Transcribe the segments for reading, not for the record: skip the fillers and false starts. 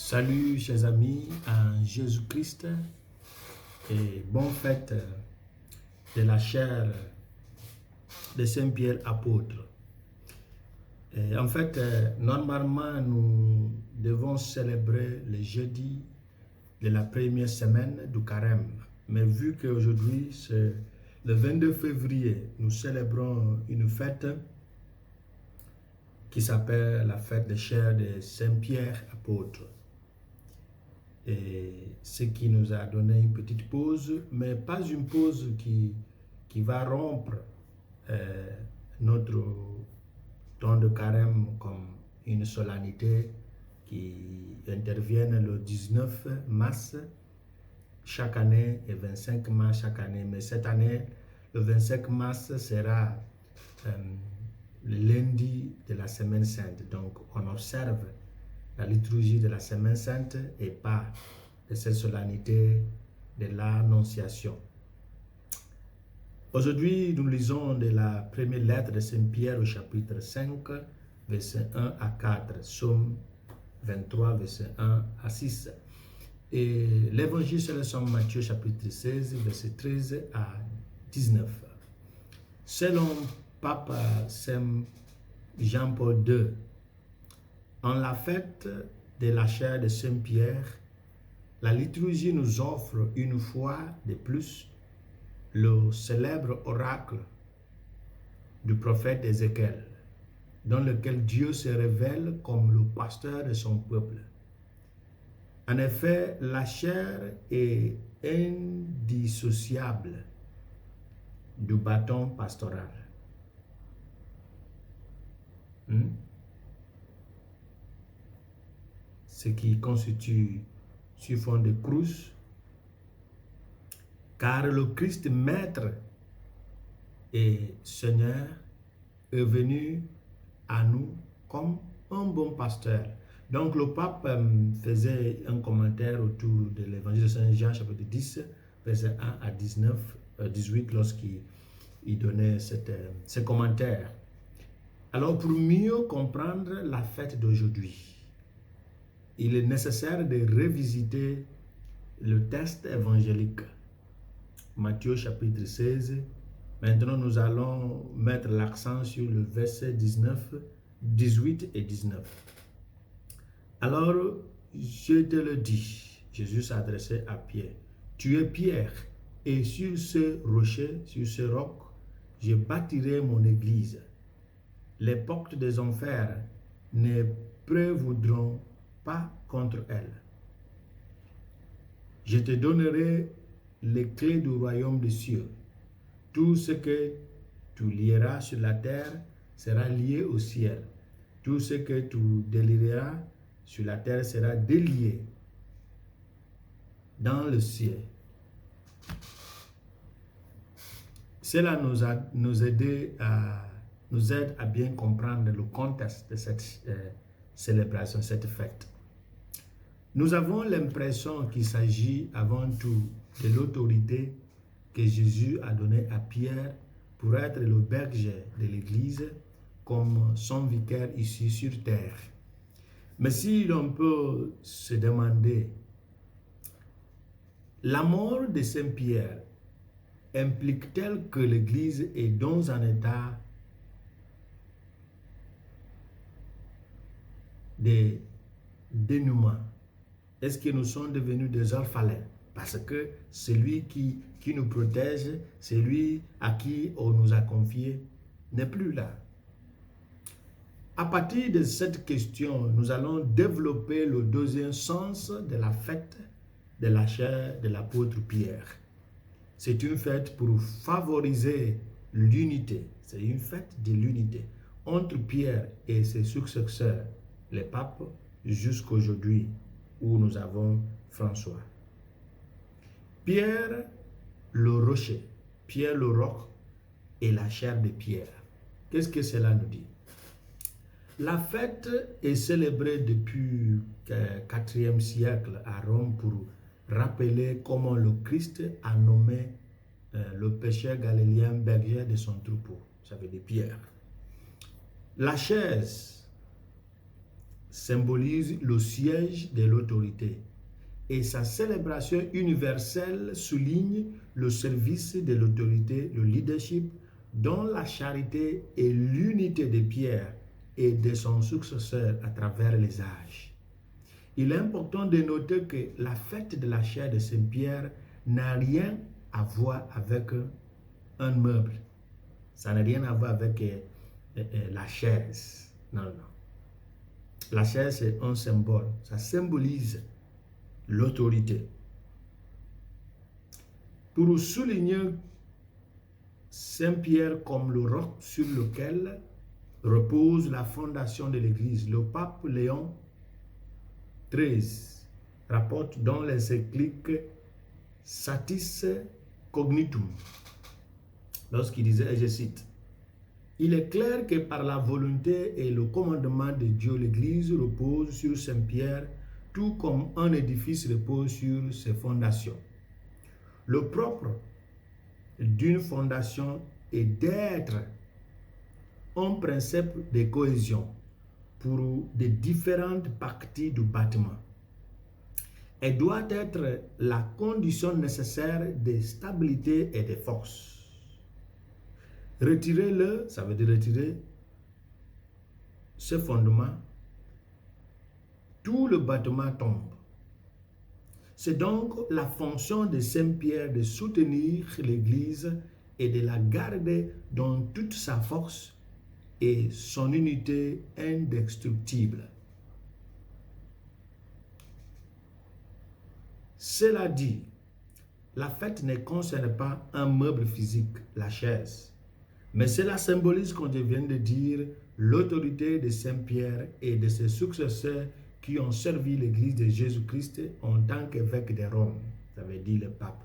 Salut chers amis en Jésus-Christ et bonne fête de la chair de Saint-Pierre apôtre. Et en fait, normalement, nous devons célébrer le jeudi de la première semaine du carême. Mais vu qu'aujourd'hui, c'est le 22 février, nous célébrons une fête qui s'appelle la fête de chair de Saint-Pierre apôtre. Et ce qui nous a donné une petite pause, mais pas une pause qui va rompre notre temps de carême comme une solennité qui intervient le 19 mars chaque année et 25 mars chaque année. Mais cette année, le 25 mars sera le lundi de la Semaine Sainte. Donc, on observe la liturgie de la Semaine Sainte et pas de cette solennité de l'Annonciation. Aujourd'hui, nous lisons de la première lettre de Saint Pierre au chapitre 5, versets 1 à 4, Psaume 23, versets 1 à 6. Et l'évangile selon Matthieu chapitre 16, versets 13 à 19. Selon Pape Saint Jean-Paul II, en la fête de la chair de Saint-Pierre, la liturgie nous offre une fois de plus le célèbre oracle du prophète Ézéchiel, dans lequel Dieu se révèle comme le pasteur de son peuple. En effet, la chair est indissociable du bâton pastoral. Ce qui constitue sur fond de croix, car le Christ Maître et Seigneur est venu à nous comme un bon pasteur. Donc le pape faisait un commentaire autour de l'évangile de Saint Jean chapitre 10, verset 1 à 18 lorsqu'il donnait ce commentaire. Alors pour mieux comprendre la fête d'aujourd'hui, il est nécessaire de revisiter le texte évangélique. Matthieu chapitre 16. Maintenant, nous allons mettre l'accent sur le verset 18 et 19. Alors, je te le dis, Jésus s'adressait à Pierre, tu es Pierre, et sur ce rocher, sur ce roc, je bâtirai mon église. Les portes des enfers ne prévaudront pas contre elle. Je te donnerai les clés du royaume des cieux. Tout ce que tu lieras sur la terre sera lié au ciel. Tout ce que tu délieras sur la terre sera délié dans le ciel. Cela nous aide à bien comprendre le contexte de cette célébration, cette fête. Nous avons l'impression qu'il s'agit avant tout de l'autorité que Jésus a donnée à Pierre pour être le berger de l'Église comme son vicaire ici sur terre. Mais si l'on peut se demander, la mort de Saint Pierre implique-t-elle que l'Église est dans un état de dénouement? Est-ce que nous sommes devenus des orphelins? Parce que celui qui nous protège, celui à qui on nous a confié, n'est plus là. À partir de cette question, nous allons développer le deuxième sens de la fête de la chair de l'apôtre Pierre. C'est une fête pour favoriser l'unité. C'est une fête de l'unité entre Pierre et ses successeurs, les papes, jusqu'aujourd'hui, où nous avons François. Pierre le rocher, Pierre le roc et la chair de Pierre. Qu'est-ce que cela nous dit? La fête est célébrée depuis le 4e siècle à Rome pour rappeler comment le Christ a nommé le pécheur galiléen berger de son troupeau. Ça veut dire Pierre. La chaise symbolise le siège de l'autorité et sa célébration universelle souligne le service de l'autorité, le leadership, dont la charité et l'unité de Pierre et de son successeur à travers les âges. Il est important de noter que la fête de la chair de Saint-Pierre n'a rien à voir avec un meuble. Ça n'a rien à voir avec la chaise. Non, non. La chaise, c'est un symbole. Ça symbolise l'autorité. Pour souligner Saint-Pierre comme le roc sur lequel repose la fondation de l'Église, le pape Léon XIII rapporte dans l'encyclique Satis Cognitum, lorsqu'il disait, et je cite, « Il est clair que par la volonté et le commandement de Dieu, l'Église repose sur Saint-Pierre, tout comme un édifice repose sur ses fondations. Le propre d'une fondation est d'être un principe de cohésion pour les différentes parties du bâtiment. Elle doit être la condition nécessaire de stabilité et de force. Retirer-le, ça veut dire retirer ce fondement, tout le bâtiment tombe. C'est donc la fonction de Saint-Pierre de soutenir l'Église et de la garder dans toute sa force et son unité indestructible. Cela dit, la fête ne concerne pas un meuble physique, la chaise, mais cela symbolise, comme je viens de dire, l'autorité de Saint-Pierre et de ses successeurs qui ont servi l'Église de Jésus-Christ en tant qu'évêque de Rome, ça veut dire le pape.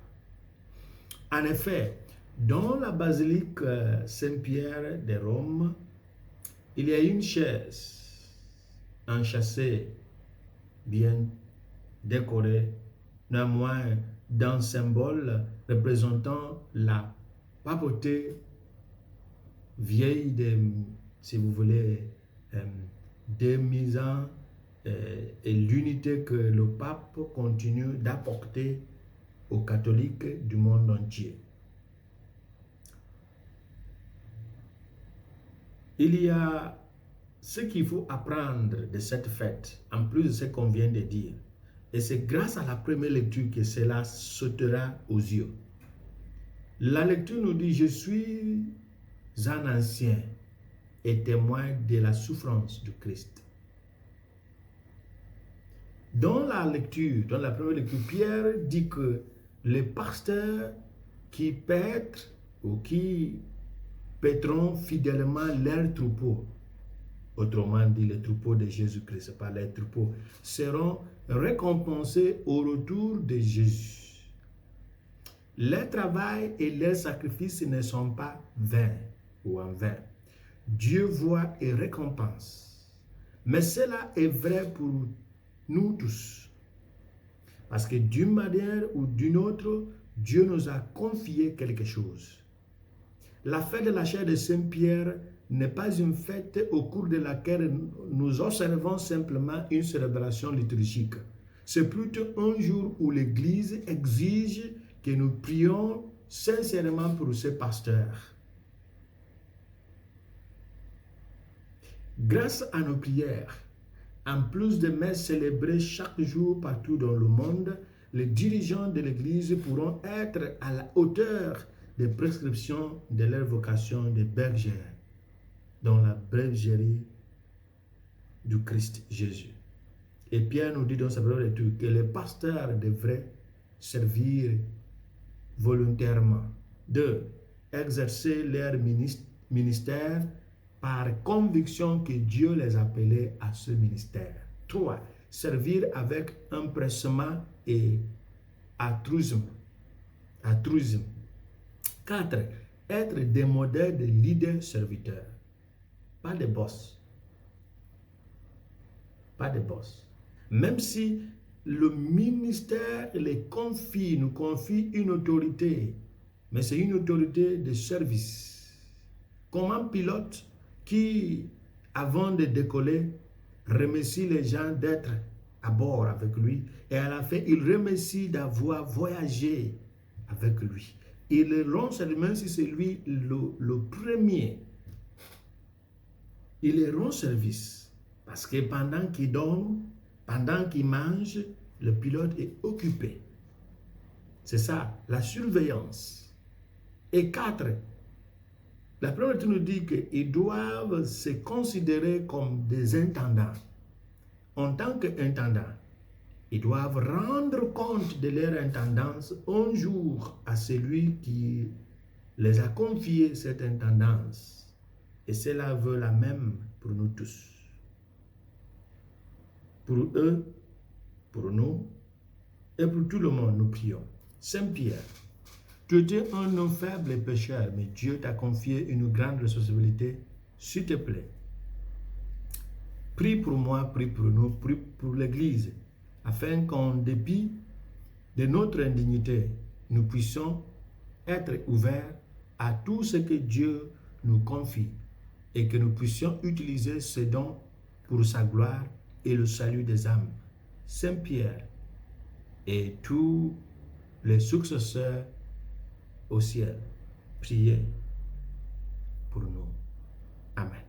En effet, dans la basilique Saint-Pierre de Rome, il y a une chaise enchâssée, bien décorée, néanmoins d'un symbole représentant la papauté vieille de, si vous voulez, 2000 ans et l'unité que le pape continue d'apporter aux catholiques du monde entier. Il y a ce qu'il faut apprendre de cette fête, en plus de ce qu'on vient de dire. Et c'est grâce à la première lecture que cela sautera aux yeux. La lecture nous dit, je suis un ancien et témoin de la souffrance du Christ. Dans la lecture, dans la première lecture, Pierre dit que les pasteurs qui paîtrent ou qui paîtront fidèlement leurs troupeaux, autrement dit les troupeaux de Jésus-Christ, pas les troupeaux, seront récompensés au retour de Jésus. Leur travail et leurs sacrifices ne sont pas vains ou en vain. Dieu voit et récompense. Mais cela est vrai pour nous tous. Parce que d'une manière ou d'une autre, Dieu nous a confié quelque chose. La fête de la chair de Saint-Pierre n'est pas une fête au cours de laquelle nous observons simplement une célébration liturgique. C'est plutôt un jour où l'Église exige que nous prions sincèrement pour ses pasteurs. Grâce à nos prières, en plus de messes célébrées chaque jour partout dans le monde, les dirigeants de l'Église pourront être à la hauteur des prescriptions de leur vocation de bergère, dans la bergerie du Christ Jésus. Et Pierre nous dit dans sa première lecture que les pasteurs devraient servir volontairement, exercer leur ministère par conviction que Dieu les appelait à ce ministère. 3. Servir avec empressement et altruisme. 4. Être des modèles de leaders serviteurs. Pas de boss. Pas de boss. Même si le ministère nous confie une autorité, mais c'est une autorité de service. Comme un pilote qui, avant de décoller, remercie les gens d'être à bord avec lui. Et à la fin, il remercie d'avoir voyagé avec lui. Il le rend service, même si c'est lui le premier. Il le rend service. Parce que pendant qu'il dort, pendant qu'il mange, le pilote est occupé. C'est ça, la surveillance. Et 4, la première lecture nous dit qu'ils doivent se considérer comme des intendants. En tant qu'intendants, ils doivent rendre compte de leur intendance un jour à celui qui les a confié cette intendance. Et cela veut la même pour nous tous. Pour eux, pour nous, et pour tout le monde, nous prions. Saint-Pierre, tu étais un homme faible et pécheur, mais Dieu t'a confié une grande responsabilité. S'il te plaît, prie pour moi, prie pour nous, prie pour l'Église, afin qu'en dépit de notre indignité, nous puissions être ouverts à tout ce que Dieu nous confie et que nous puissions utiliser ce don pour sa gloire et le salut des âmes. Saint-Pierre et tous les successeurs au ciel, priez pour nous. Amen.